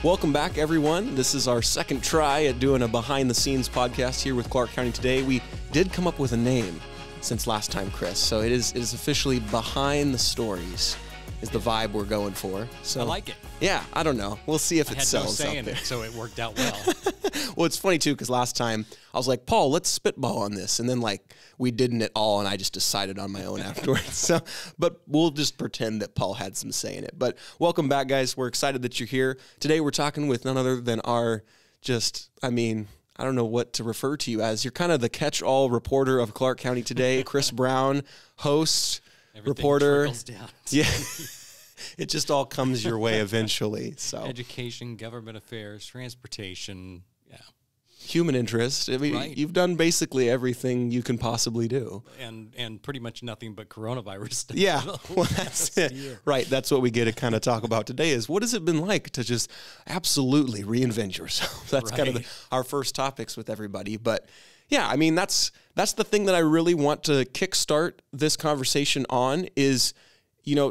Welcome back, everyone. This is our second try at doing a behind-the-scenes podcast here with Clark County Today. We did come up with a name since last time, Chris, so it is officially Behind the Stories is the vibe we're going for. So I like it. Yeah, I don't know. We'll see if it sells out there. So it worked out well. Well, it's funny, too, because last time I was like, Paul, let's spitball on this. And then, we didn't at all, and I just decided on my own afterwards. But we'll just pretend that Paul had some say in it. But welcome back, guys. We're excited that you're here. Today, we're talking with none other than our I don't know what to refer to you as. You're kind of the catch-all reporter of Clark County Today. Chris Brown, host, Everything reporter. trickles down. Yeah. It just all comes your way eventually. So education, government affairs, transportation, yeah. Human interest. I mean, Right. You've done basically everything you can possibly do. And pretty much nothing but coronavirus stuff. Yeah, well, that's it. Right, that's what we get to kind of talk about today is what has it been like to just absolutely reinvent yourself? That's kind of our first topics with everybody. But yeah, I mean, that's the thing that I really want to kickstart this conversation on is,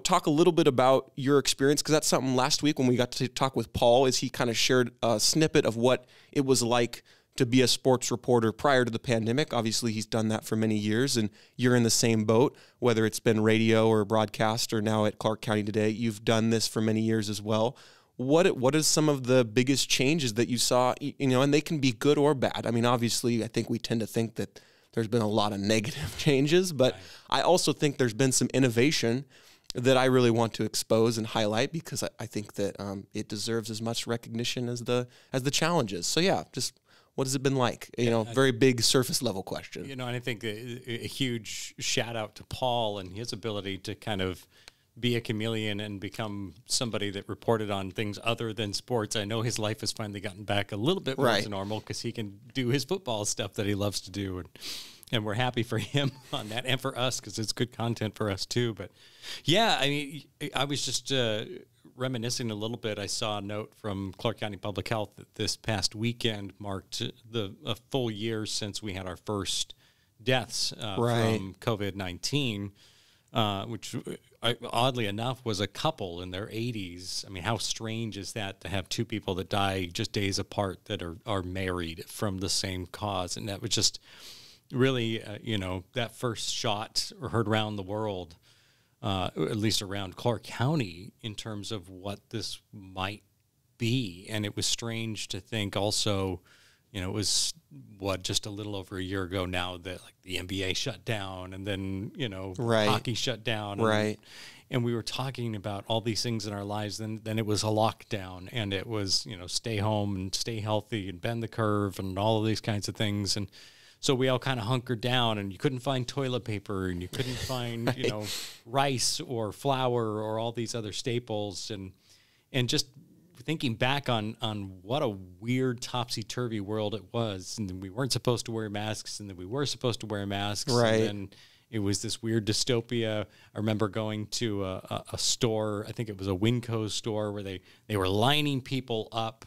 talk a little bit about your experience, because that's something last week when we got to talk with Paul is he kind of shared a snippet of what it was like to be a sports reporter prior to the pandemic. Obviously, he's done that for many years, and you're in the same boat, whether it's been radio or broadcast or now at Clark County Today. You've done this for many years as well. What is some of the biggest changes that you saw, and they can be good or bad? I mean, obviously, I think we tend to think that there's been a lot of negative changes, but I also think there's been some innovation that I really want to expose and highlight because I think that it deserves as much recognition as the challenges. So yeah, just what has it been like? Very big surface level question. And I think a huge shout out to Paul and his ability to kind of be a chameleon and become somebody that reported on things other than sports. I know his life has finally gotten back a little bit more to normal because he can do his football stuff that he loves to do. And we're happy for him on that and for us because it's good content for us too. But yeah, I mean, I was just reminiscing a little bit. I saw a note from Clark County Public Health that this past weekend marked a full year since we had our first deaths from COVID-19, which oddly enough was a couple in their 80s. I mean, how strange is that to have two people that die just days apart that are married from the same cause? And that was just really, that first shot heard around the world, at least around Clark County, in terms of what this might be. And it was strange to think also, it was just a little over a year ago now that the NBA shut down and then, hockey shut down. And we were talking about all these things in our lives. Then it was a lockdown and it was, stay home and stay healthy and bend the curve and all of these kinds of things. And so we all kind of hunkered down and you couldn't find toilet paper and you couldn't find, rice or flour or all these other staples. And just thinking back on what a weird topsy-turvy world it was. And then we weren't supposed to wear masks and then we were supposed to wear masks. Right. And then it was this weird dystopia. I remember going to a store, I think it was a Winco store, where they were lining people up.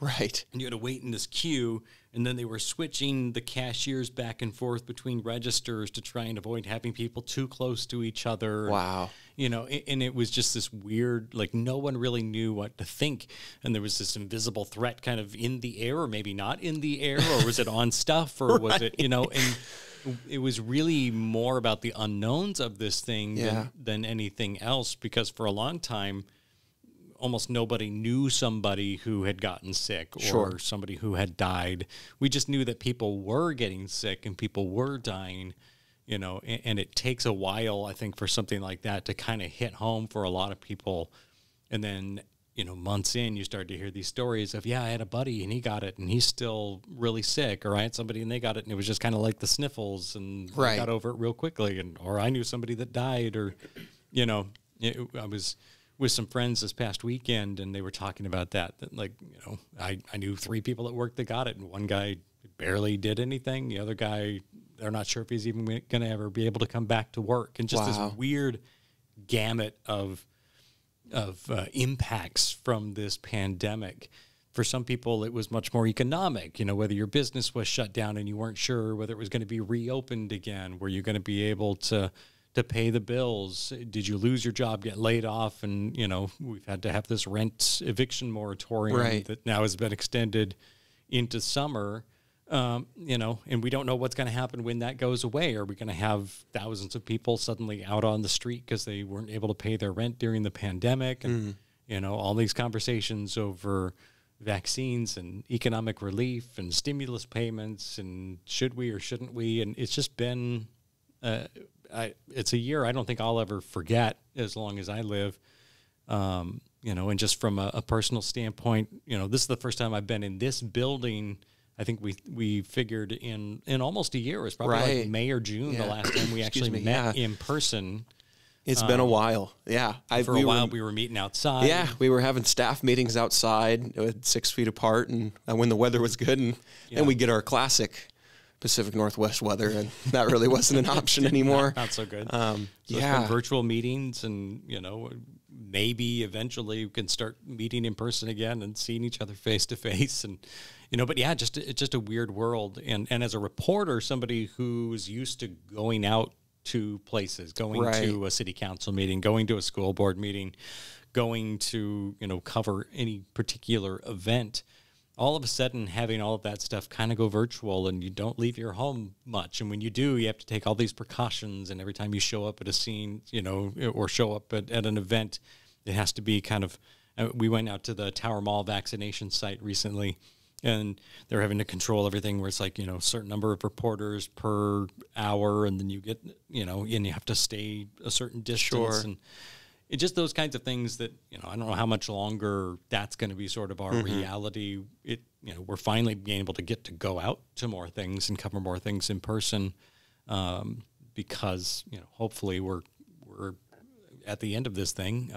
Right. And you had to wait in this queue, and then they were switching the cashiers back and forth between registers to try and avoid having people too close to each other. Wow. And it was just this weird, no one really knew what to think. And there was this invisible threat kind of in the air, or maybe not in the air, or was it on stuff, or was it, and it was really more about the unknowns of this thing than anything else, because for a long time, almost nobody knew somebody who had gotten sick or somebody who had died. We just knew that people were getting sick and people were dying, and it takes a while, I think, for something like that to kind of hit home for a lot of people. And then, months in, you start to hear these stories of, I had a buddy and he got it and he's still really sick, or I had somebody and they got it and it was just kind of like the sniffles and I got over it real quickly, or I knew somebody that died, or, I was with some friends this past weekend and they were talking about that I knew 3 people at work that got it, and one guy barely did anything. The other guy, they're not sure if he's even going to ever be able to come back to work. And just this weird gamut of impacts from this pandemic. For some people, it was much more economic, whether your business was shut down and you weren't sure whether it was going to be reopened again, were you going to be able to to pay the bills? Did you lose your job, get laid off? And, we've had to have this rent eviction moratorium that now has been extended into summer, and we don't know what's going to happen when that goes away. Are we going to have thousands of people suddenly out on the street because they weren't able to pay their rent during the pandemic? And, all these conversations over vaccines and economic relief and stimulus payments and should we or shouldn't we? And it's just been, it's a year I don't think I'll ever forget as long as I live. And just from a personal standpoint, this is the first time I've been in this building. I think we figured in almost a year. It was probably like May or June the last time we actually met in person. It's been a while. Yeah. For a while we were meeting outside. Yeah. We were having staff meetings outside 6 feet apart and when the weather was good. And then we get our classic Pacific Northwest weather, and that really wasn't an option anymore. Not so good. So it's been virtual meetings, and, maybe eventually we can start meeting in person again and seeing each other face to face. And, but it's just a weird world. And as a reporter, somebody who's used to going out to places, going to a city council meeting, going to a school board meeting, going to, cover any particular event, all of a sudden having all of that stuff kind of go virtual, and you don't leave your home much. And when you do, you have to take all these precautions. And every time you show up at a scene, or show up at an event, it has to be kind of, we went out to the Tower Mall vaccination site recently, and they're having to control everything where it's like, a certain number of reporters per hour, and then you get, and you have to stay a certain distance. And it's just those kinds of things that, I don't know how much longer that's going to be sort of our reality. We're finally being able to get to go out to more things and cover more things in person, because, hopefully we're at the end of this thing,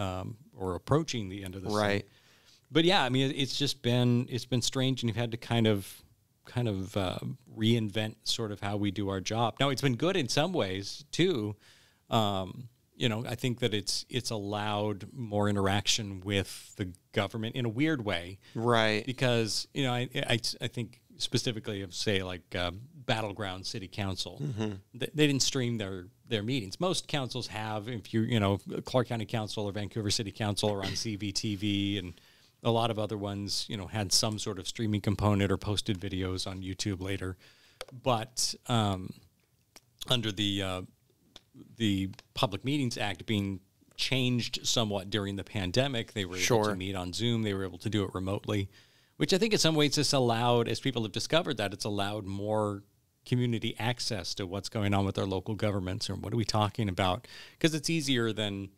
or approaching the end of this thing. But yeah, I mean, it's been strange, and you've had to kind of reinvent sort of how we do our job. Now, it's been good in some ways too. I think that it's allowed more interaction with the government in a weird way, right? Because I think specifically of, say, like Battleground City Council, they didn't stream their meetings. Most councils have. If Clark County Council or Vancouver City Council are on CVTV, and a lot of other ones, had some sort of streaming component or posted videos on YouTube later. But under the Public Meetings Act being changed somewhat during the pandemic, they were able to meet on Zoom. They were able to do it remotely, which I think in some ways it's allowed, as people have discovered that, it's allowed more community access to what's going on with our local governments, or what are we talking about? Because it's easier than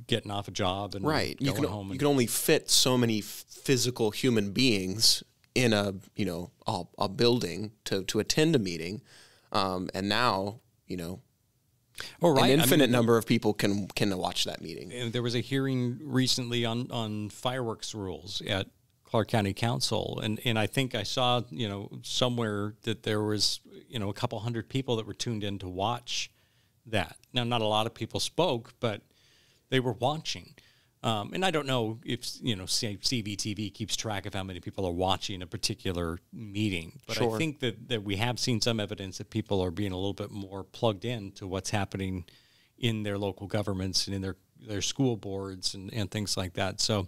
getting off a job and going home. You can only fit so many physical human beings in a building to attend a meeting, and now an infinite number of people can watch that meeting. And there was a hearing recently on fireworks rules at Clark County Council, and I think I saw somewhere that there was a couple hundred people that were tuned in to watch that. Now, not a lot of people spoke, but they were watching. And I don't know if, CVTV keeps track of how many people are watching a particular meeting. But I think that we have seen some evidence that people are being a little bit more plugged in to what's happening in their local governments and in their school boards and things like that. So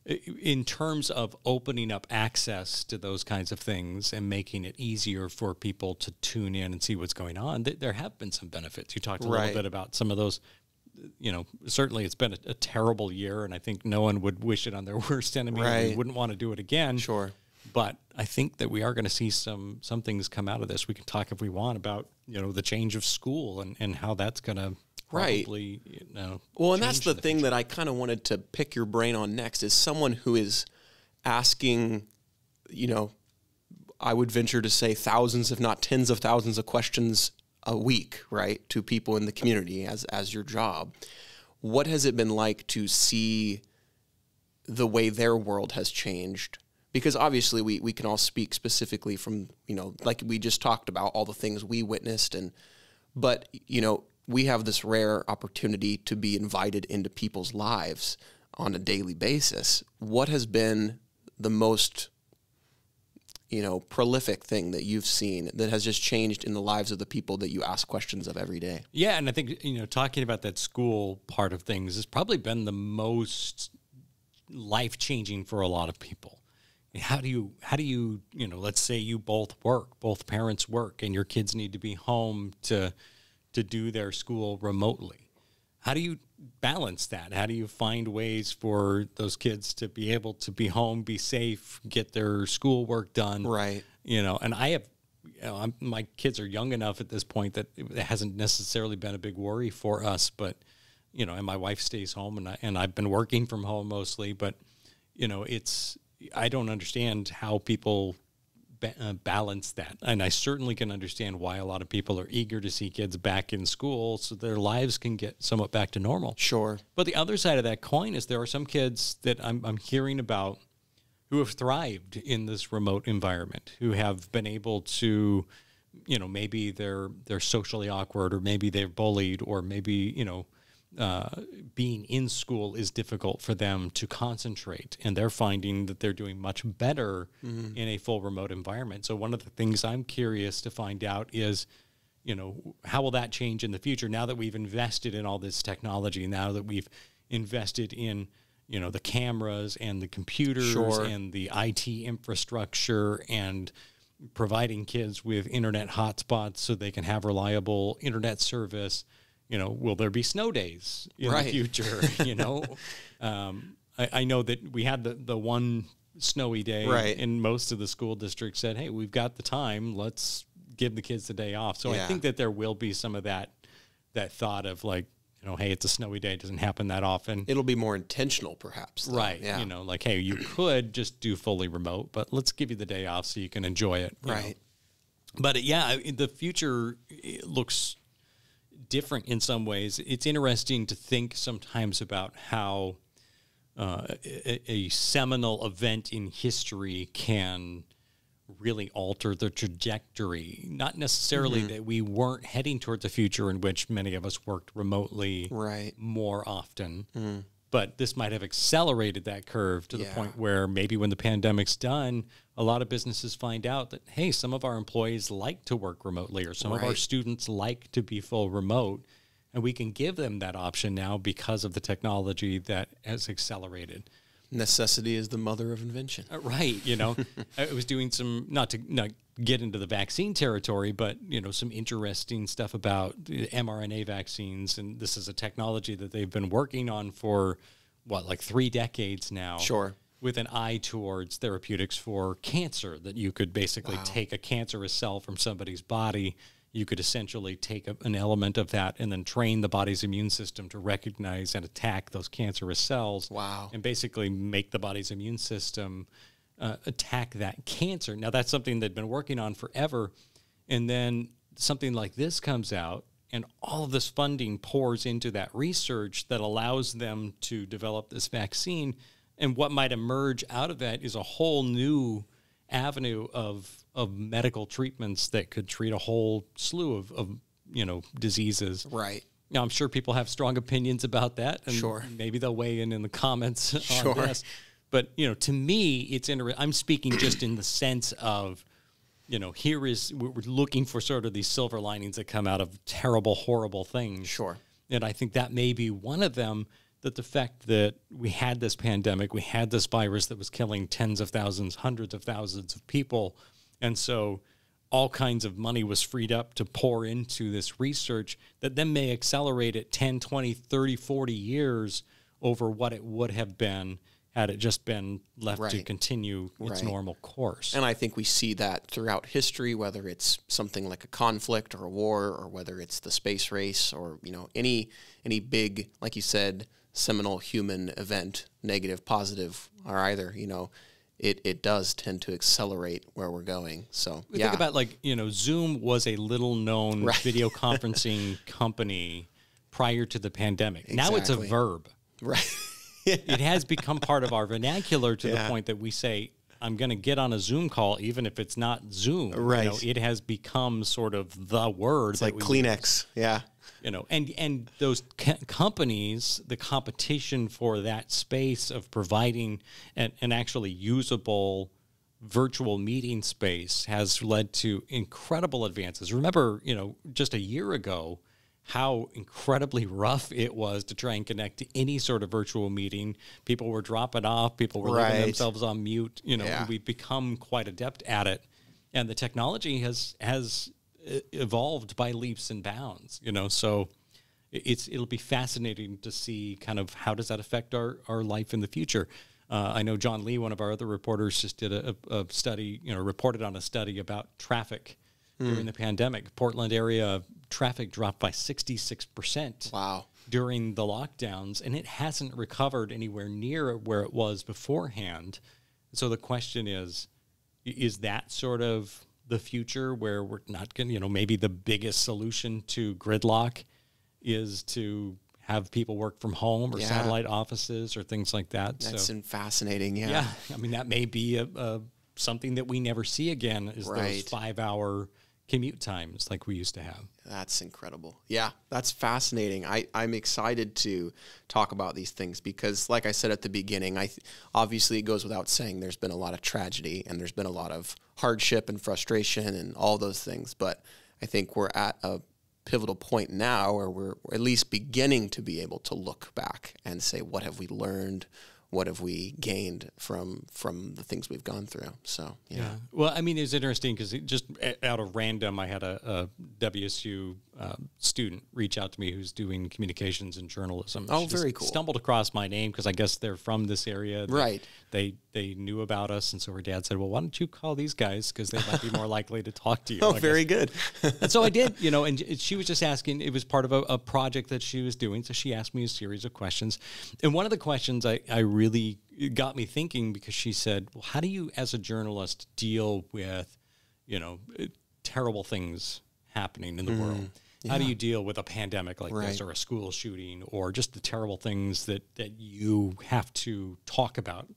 in terms of opening up access to those kinds of things and making it easier for people to tune in and see what's going on, there have been some benefits. You talked a little bit about some of those. Certainly it's been a terrible year, and I think no one would wish it on their worst enemy. We wouldn't want to do it again. But I think that we are going to see some things come out of this. We can talk if we want about, the change of school and how that's going to probably, Well, and that's the thing that I kind of wanted to pick your brain on next, is someone who is asking, I would venture to say thousands, if not tens of thousands of questions a week, right, to people in the community as your job. What has it been like to see the way their world has changed? Because obviously we can all speak specifically from, like we just talked about, all the things we witnessed, but we have this rare opportunity to be invited into people's lives on a daily basis. What has been the most prolific thing that you've seen that has just changed in the lives of the people that you ask questions of every day? Yeah, and I think, talking about that school part of things has probably been the most life-changing for a lot of people. How do you, let's say you both parents work, and your kids need to be home to do their school remotely. How do you balance that? How do you find ways for those kids to be able to be home, be safe, get their schoolwork done? Right. And I have, my kids are young enough at this point that it hasn't necessarily been a big worry for us, but, and my wife stays home, and I've been working from home mostly, but, I don't understand how people balance that. And I certainly can understand why a lot of people are eager to see kids back in school so their lives can get somewhat back to normal. Sure. But the other side of that coin is there are some kids that I'm hearing about who have thrived in this remote environment, who have been able to, maybe they're socially awkward, or maybe they're bullied, or maybe, being in school is difficult for them to concentrate, and they're finding that they're doing much better in a full remote environment. So one of the things I'm curious to find out is, how will that change in the future now that we've invested in all this technology, now that we've invested in, the cameras and the computers and the IT infrastructure, and providing kids with internet hotspots so they can have reliable internet service. Will there be snow days in the future? I know that we had the one snowy day, and most of the school districts said, hey, we've got the time, let's give the kids the day off. So I think that there will be some of that thought of like, hey, it's a snowy day, it doesn't happen that often. It'll be more intentional, perhaps. Though. Right. Yeah. Like, hey, you could just do fully remote, but let's give you the day off so you can enjoy it. Right. But the future looks different in some ways. It's interesting to think sometimes about how a seminal event in history can really alter the trajectory. Not necessarily that we weren't heading towards a future in which many of us worked remotely more often, but this might have accelerated that curve to the point where maybe when the pandemic's done, a lot of businesses find out that, hey, some of our employees like to work remotely, or some of our students like to be full remote, and we can give them that option now because of the technology that has accelerated. Necessity is the mother of invention. Right. I was doing some, not to get into the vaccine territory, but, some interesting stuff about the mRNA vaccines. And this is a technology that they've been working on for, 3 decades now. Sure. With an eye towards therapeutics for cancer, that you could basically take a cancerous cell from somebody's body. You could essentially take an element of that and then train the body's immune system to recognize and attack those cancerous cells. Wow. And basically make the body's immune system attack that cancer. Now, that's something they've been working on forever. And then something like this comes out, and all of this funding pours into that research that allows them to develop this vaccine. And what might emerge out of that is a whole new avenue of medical treatments that could treat a whole slew of diseases. Right. Now, I'm sure people have strong opinions about that, and maybe they'll weigh in the comments on this. But, to me, it's interesting. I'm speaking just in the sense of, we're looking for sort of these silver linings that come out of terrible, horrible things. Sure. And I think that may be one of them, that the fact that we had this pandemic, we had this virus that was killing tens of thousands, hundreds of thousands of people. And so all kinds of money was freed up to pour into this research that then may accelerate it 10, 20, 30, 40 years over what it would have been had it just been left to continue its normal course. And I think we see that throughout history, whether it's something like a conflict or a war, or whether it's the space race, or, any big, like you said, seminal human event, negative, positive, or either, it does tend to accelerate where we're going. So think about Zoom was a little known video conferencing company prior to the pandemic. Exactly. Now it's a verb. Right. It has become part of our vernacular to the point that we say, I'm going to get on a Zoom call, even if it's not Zoom. Right. It has become sort of the word. It's like Kleenex. Yeah. And those companies, the competition for that space of providing an actually usable virtual meeting space has led to incredible advances. Remember, just a year ago, how incredibly rough it was to try and connect to any sort of virtual meeting. People were dropping off. People were leaving themselves on mute. We've become quite adept at it. And the technology has evolved by leaps and bounds, so it'll be fascinating to see kind of how does that affect our life in the future. I know John Lee, one of our other reporters, just did a study, reported on a study about traffic during the pandemic. Portland area traffic dropped by 66%. Wow. During the lockdowns, and it hasn't recovered anywhere near where it was beforehand. So the question is that sort of the future where we're not going to, maybe the biggest solution to gridlock is to have people work from home or satellite offices or things like that. That's fascinating. Yeah. Yeah. I mean, that may be something that we never see again is those 5-hour commute times like we used to have. That's incredible. Yeah, that's fascinating. I'm excited to talk about these things because, like I said at the beginning, obviously it goes without saying there's been a lot of tragedy and there's been a lot of hardship and frustration and all those things. But I think we're at a pivotal point now where we're at least beginning to be able to look back and say, what have we learned? What have we gained from the things we've gone through? So, yeah. Well, I mean, it's interesting because just out of random, I had a WSU student reach out to me who's doing communications and journalism. Oh, very cool. Stumbled across my name because I guess they're from this area. Right. They knew about us, and so her dad said, well, why don't you call these guys because they might be more likely to talk to you. Oh, very good. And so I did, and she was just asking, it was part of a project that she was doing, so she asked me a series of questions. And one of the questions I really got me thinking because she said, well, how do you as a journalist deal with, terrible things happening in the world? How do you deal with a pandemic like this or a school shooting or just the terrible things that you have to talk about?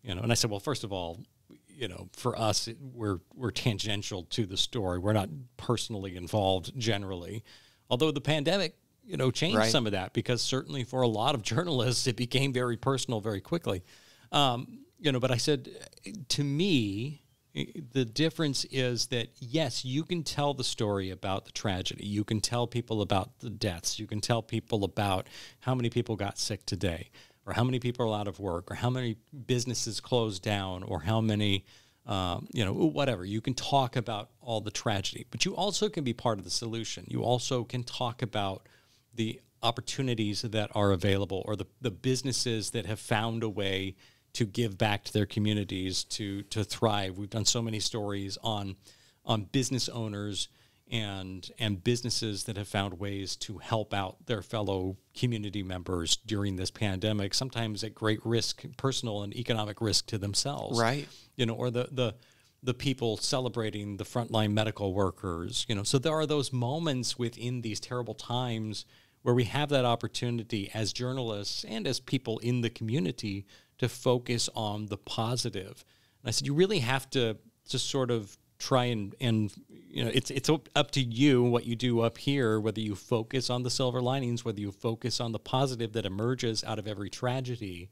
And I said, well, first of all, for us, we're tangential to the story. We're not personally involved generally, although the pandemic, changed some of that because certainly for a lot of journalists, it became very personal very quickly. But I said, to me, the difference is that, yes, you can tell the story about the tragedy. You can tell people about the deaths. You can tell people about how many people got sick today or how many people are out of work or how many businesses closed down or how many, whatever. You can talk about all the tragedy, but you also can be part of the solution. You also can talk about the opportunities that are available or the businesses that have found a way to give back to their communities to thrive. We've done so many stories on business owners and businesses that have found ways to help out their fellow community members during this pandemic, sometimes at great risk, personal and economic risk to themselves. Right. Or the people celebrating the frontline medical workers. So there are those moments within these terrible times where we have that opportunity as journalists and as people in the community to focus on the positive. And I said, you really have to just sort of try and it's up to you what you do up here, whether you focus on the silver linings, whether you focus on the positive that emerges out of every tragedy,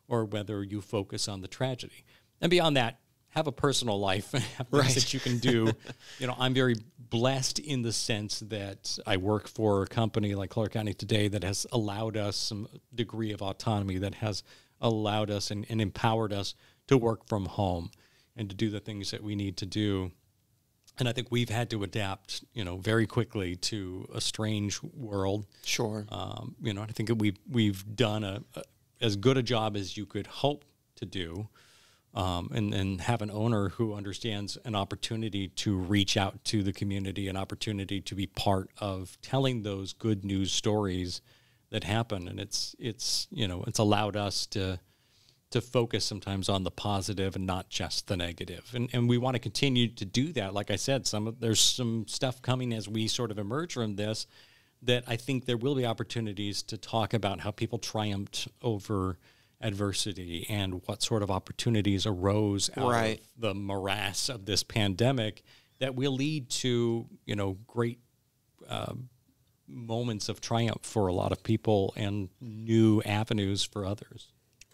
or whether you focus on the tragedy. And beyond that, have a personal life, have things that you can do. I'm very blessed in the sense that I work for a company like Clark County Today that has allowed us some degree of autonomy, that has allowed us and empowered us to work from home and to do the things that we need to do. And I think we've had to adapt, very quickly to a strange world. Sure. I think that we've done as good a job as you could hope to do. And have an owner who understands an opportunity to reach out to the community, an opportunity to be part of telling those good news stories that happen. And it's allowed us to focus sometimes on the positive and not just the negative. And we want to continue to do that. Like I said, there's some stuff coming as we sort of emerge from this that I think there will be opportunities to talk about how people triumphed over adversity and what sort of opportunities arose out of the morass of this pandemic that will lead to, great moments of triumph for a lot of people and new avenues for others.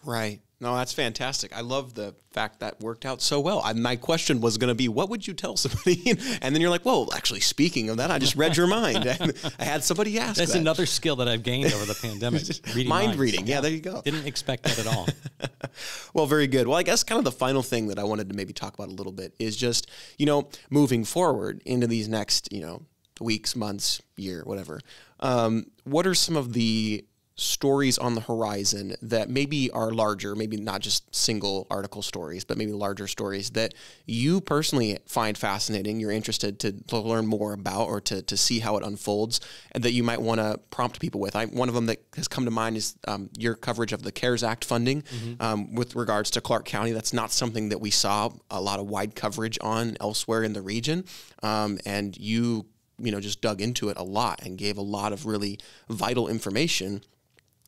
Right. No, that's fantastic. I love the fact that worked out so well. My question was going to be, what would you tell somebody? And then you're like, well, actually, speaking of that, I just read your mind. And I had somebody ask That's that. another skill that I've gained over the pandemic. Reading Mind minds. reading. Yeah, there you go. Didn't expect that at all. Well, very good. Well, I guess kind of the final thing that I wanted to maybe talk about a little bit is just, moving forward into these next, weeks, months, year, whatever. What are some of the stories on the horizon that maybe are larger, maybe not just single article stories, but maybe larger stories that you personally find fascinating, you're interested to learn more about or to see how it unfolds, and that you might want to prompt people with? One of them that has come to mind is your coverage of the CARES Act funding with regards to Clark County. That's not something that we saw a lot of wide coverage on elsewhere in the region, and you just dug into it a lot and gave a lot of really vital information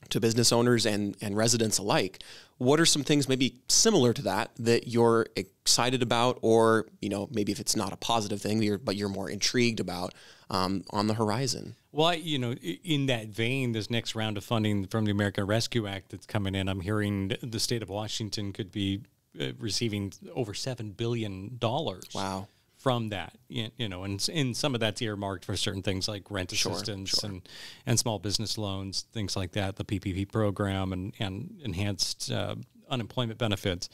to business owners and residents alike. What are some things maybe similar to that you're excited about, or, maybe if it's not a positive thing, but you're more intrigued about on the horizon? Well, in that vein, this next round of funding from the American Rescue Act that's coming in, I'm hearing the state of Washington could be receiving over $7 billion. Wow. From that, and some of that's earmarked for certain things like rent assistance and small business loans, things like that, the PPP program and enhanced unemployment benefits.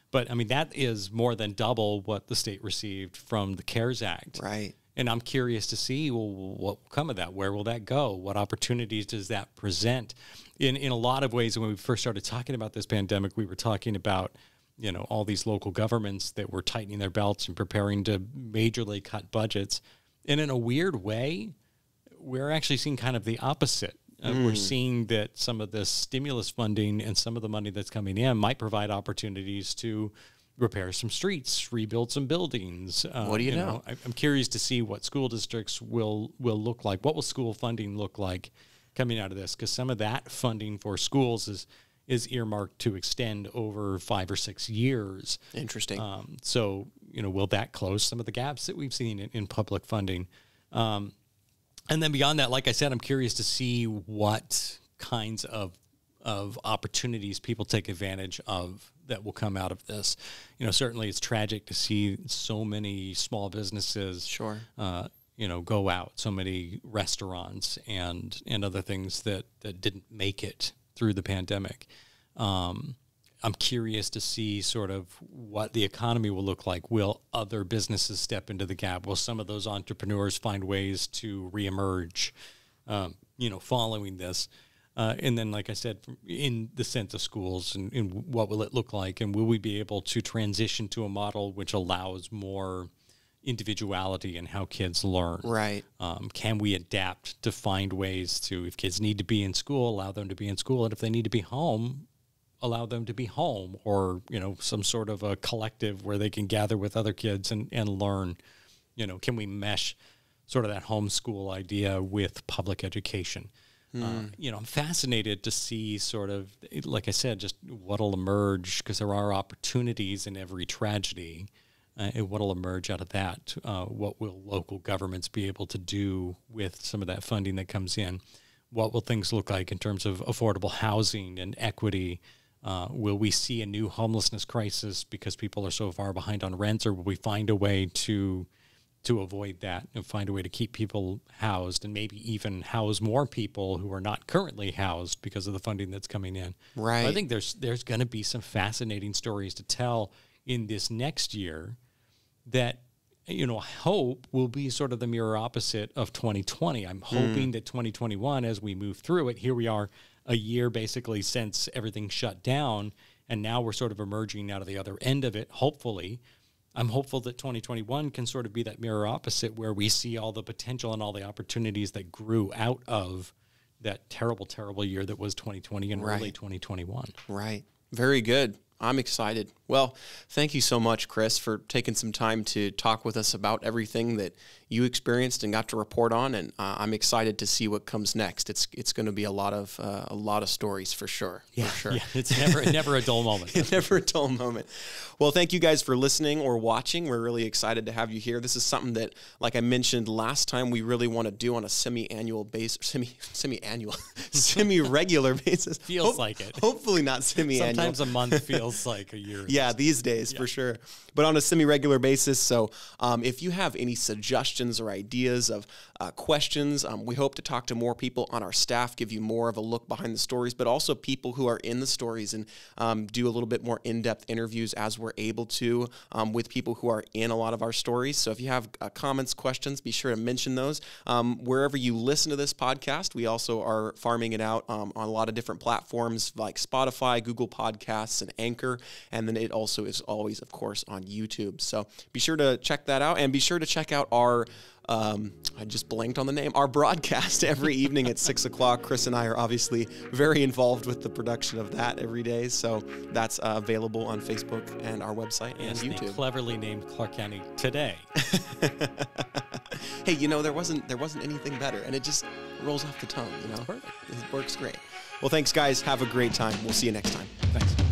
But I mean, that is more than double what the state received from the CARES Act. Right. And I'm curious to see, well, what will come of that? Where will that go? What opportunities does that present? In a lot of ways, when we first started talking about this pandemic, we were talking about all these local governments that were tightening their belts and preparing to majorly cut budgets. And in a weird way, we're actually seeing kind of the opposite. We're seeing that some of this stimulus funding and some of the money that's coming in might provide opportunities to repair some streets, rebuild some buildings. What do you know? I'm curious to see what school districts will look like. What will school funding look like coming out of this? Because some of that funding for schools is earmarked to extend over 5 or 6 years. Interesting. So, will that close some of the gaps that we've seen in public funding? And then beyond that, like I said, I'm curious to see what kinds of opportunities people take advantage of that will come out of this. Certainly it's tragic to see so many small businesses go out, so many restaurants and other things that didn't make it through the pandemic. I'm curious to see sort of what the economy will look like. Will other businesses step into the gap? Will some of those entrepreneurs find ways to reemerge, following this? And then, like I said, in the sense of schools and what will it look like? And will we be able to transition to a model which allows more individuality in how kids learn? Right. Can we adapt to find ways to, if kids need to be in school, allow them to be in school, and if they need to be home, allow them to be home, or some sort of a collective where they can gather with other kids and learn. Can we mesh sort of that homeschool idea with public education? I'm fascinated to see sort of, like I said, just what'll emerge, because there are opportunities in every tragedy. And what will emerge out of that? What will local governments be able to do with some of that funding that comes in? What will things look like in terms of affordable housing and equity? Will we see a new homelessness crisis because people are so far behind on rents, or will we find a way to avoid that and find a way to keep people housed and maybe even house more people who are not currently housed because of the funding that's coming in? Right. So I think there's going to be some fascinating stories to tell in this next year that, I hope will be sort of the mirror opposite of 2020. I'm hoping that 2021, as we move through it, here we are a year basically since everything shut down, and now we're sort of emerging out of the other end of it, hopefully. I'm hopeful that 2021 can sort of be that mirror opposite, where we see all the potential and all the opportunities that grew out of that terrible, terrible year that was 2020 and early 2021. Right. Very good. I'm excited Well, thank you so much, Chris, for taking some time to talk with us about everything that you experienced and got to report on. And I'm excited to see what comes next. It's going to be a lot of stories for sure. Yeah, for sure. Yeah, it's never a dull moment. Never a dull moment. Well, thank you guys for listening or watching. We're really excited to have you here. This is something that, like I mentioned last time, we really want to do on a semi-regular basis. Feels like it. Hopefully not semi-annual. Sometimes a month feels like a year. Yeah, these days, for sure. But on a semi-regular basis. So if you have any suggestions or ideas of questions, we hope to talk to more people on our staff, give you more of a look behind the stories, but also people who are in the stories, and do a little bit more in-depth interviews as we're able to with people who are in a lot of our stories. So if you have comments, questions, be sure to mention those. Wherever you listen to this podcast, we also are farming it out on a lot of different platforms like Spotify, Google Podcasts, and Anchor. And then it also is always, of course, on YouTube. So be sure to check that out, and be sure to check out our I just blanked on the name, our broadcast every evening at 6 o'clock. Chris and I are obviously very involved with the production of that every day. So that's available on Facebook and our website and YouTube. Cleverly named Clark County Today. Hey, there wasn't anything better, and it just rolls off the tongue, Perfect. It works great. Well, thanks, guys. Have a great time. We'll see you next time. Thanks.